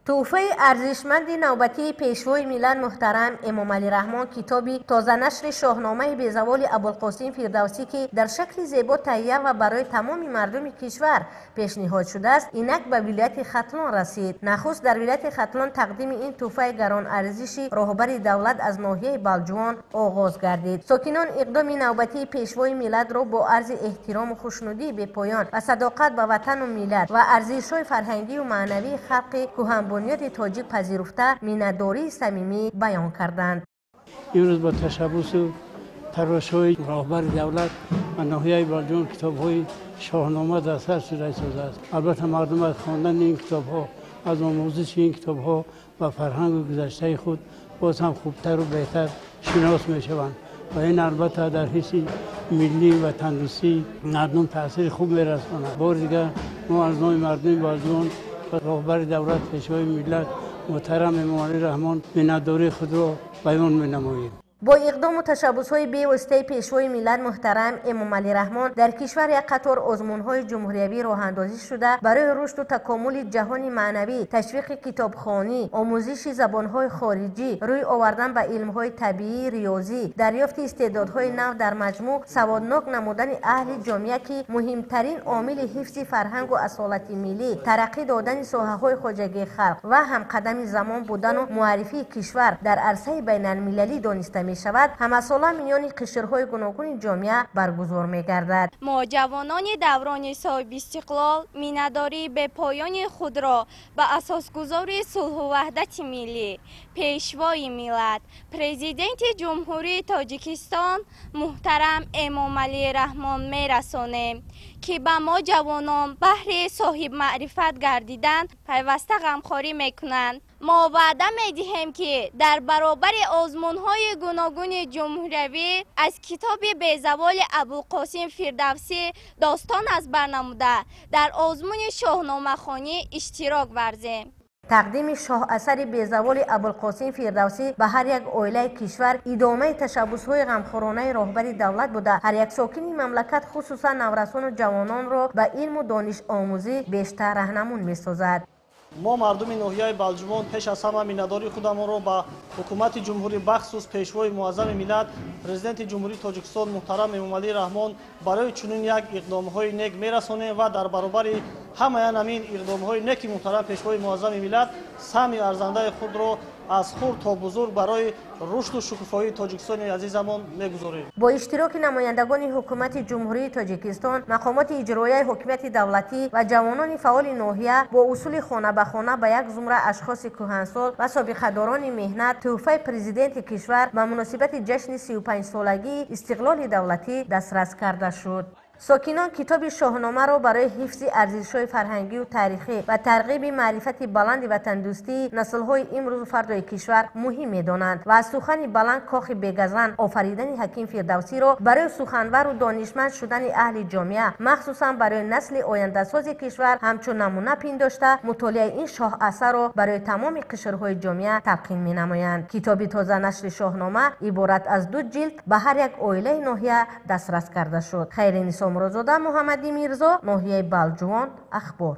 تحفه ارزشمند نوبتی پیشوای ملت محترم امام علی رحمان کتابی تازه نشر شاهنامه بیزوال ابوالقاسم فردوسی که در شکل زیبا تهیه و برای تمام مردم کشور پیشنهاد شده است اینک به ولایت ختلان رسید. نخست در ولایت ختلان تقدیم این تحفه گران ارزشی راهبر دولت از ناحیه بلجوان آغاز گردید. ساکنان اقدام نوبتی پیشوای ملت را با عرض احترام و خوشنودی به پایان و صداقت به وطن و ملت و ارزش‌های فرهنگی و معنوی خلق کهن بنیاد تاجیک پذیرفته مینداری صمیمی بیان کردند. امروز با تشبث و تلاش‌های راهبر دولت و ناحیه بلجوان کتاب‌های شاهنامه دسترس شده است. البته مردم از خواندن این کتاب‌ها، از آموزش این کتاب‌ها و فرهنگ و گذشته خود باز هم خوبتر و بهتر شناس می‌شوند و این البته در حیث ملی و تندرستی مردم تاثیر خوب می‌رساند. بار دیگر ما از نوع مردم بلجوان راهبر دولت پیشوای ملت محترم امام علی رحمان مینداری خود را بیان می‌نماییم. با اقدام و تشبث‌های بی‌واسطه پیشوای ملت محترم امام علی رحمان در کشور یک قطار آزمون‌های جمهوری راه اندازی شده برای رشد و تکامل جهان معنوی، تشویق کتابخوانی، آموزش زبان‌های خارجی، روی آوردن به علم‌های طبیعی، ریاضی، دریافت استعدادهای نو در مجموع سوادناک نمودن اهل جامعه که مهمترین عامل حفظ فرهنگ و اصالت ملی، ترقی دادن ساحه‌های خواجگی خلق و همقدم زمان بودن و معرفی کشور در عرصه بین‌المللی دانسته می شود، همه ساله میان قشرهای گوناگون جامعه برگزار می گردد. ما جوانان دوران صاحب استقلال مینداری به پایان خود را به اساسگذاری صلح و وحدت ملی پیشوای ملت پرزیدنت جمهوری تاجیکستان محترم امام علی رحمان می رسانیم که به ما جوانان بهر صاحب معرفت گردیدن پیوسته غمخواری میکنند. ما وعده میدهیم که در برابر آزمون‌های گوناگون جمهوری از کتاب بیزوال ابوالقاسم فردوسی داستان از برنموده در آزمون شاهنامه خوانی اشتراک ورزیم. تقدیم شاه اثر بیزوال ابوالقاسم فردوسی به هر یک عائله کشور ادامه تشبث‌های غمخوارانه راهبر دولت بوده هر یک ساکن مملکت خصوصا نورسان و جوانان را به علم و دانش آموزی بیشتر راهنمون می‌سازد. ما مردم ناحیه بلجوان پیش از همه مینداری خودمان را به حکومت جمهوری بخصوص پیشوای معظم ملت پرزیدنت جمهوری تاجیکستان محترم امام علی رحمان برای چنین یک اقدام‌های نیک میرسانیم و در برابر همه همین اقدام‌های نیک محترم پیشوای معظم ملت سهم ارزنده خود را از خرد تا بزرگ برای رشد و شکوفایی تاجیکستان عزیزمان می‌گذاریم. با اشتراک نمایندگان حکومت جمهوری تاجیکستان، مقامات اجرایی حکومت دولتی و جوانان فعال ناحیه با اصول خانه به خانه به یک زمره اشخاص کهنسال و سابقه‌داران مهنت تحفه پرزیدنت کشور به مناسبت جشن 35 سالگی استقلال دولتی دسترس کرده شد. ساکنان کتاب شاهنامه را برای حفظ ارزش‌های فرهنگی و تاریخی و ترغیب معرفت بلند وطن دوستی نسل‌های امروز و فردای کشور مهم می‌دانند و از سخن بلند کاخ بیگزن آفریدن حکیم فردوسی را برای سخنور و دانشمند شدن اهل جامعه مخصوصا برای نسل آینده‌ساز کشور همچون نمونه پنداشته مطالعه این شاه اثر را برای تمام قشرهای جامعه تلقین می‌نمایند. کتاب تازه نشر شاهنامه عبارت از 2 جلد به هر یک عائله ناحیه دسترس کرده شد. خیرنسا مرزاده محمدی میرزا، ناحیه بلجوان، اخبار.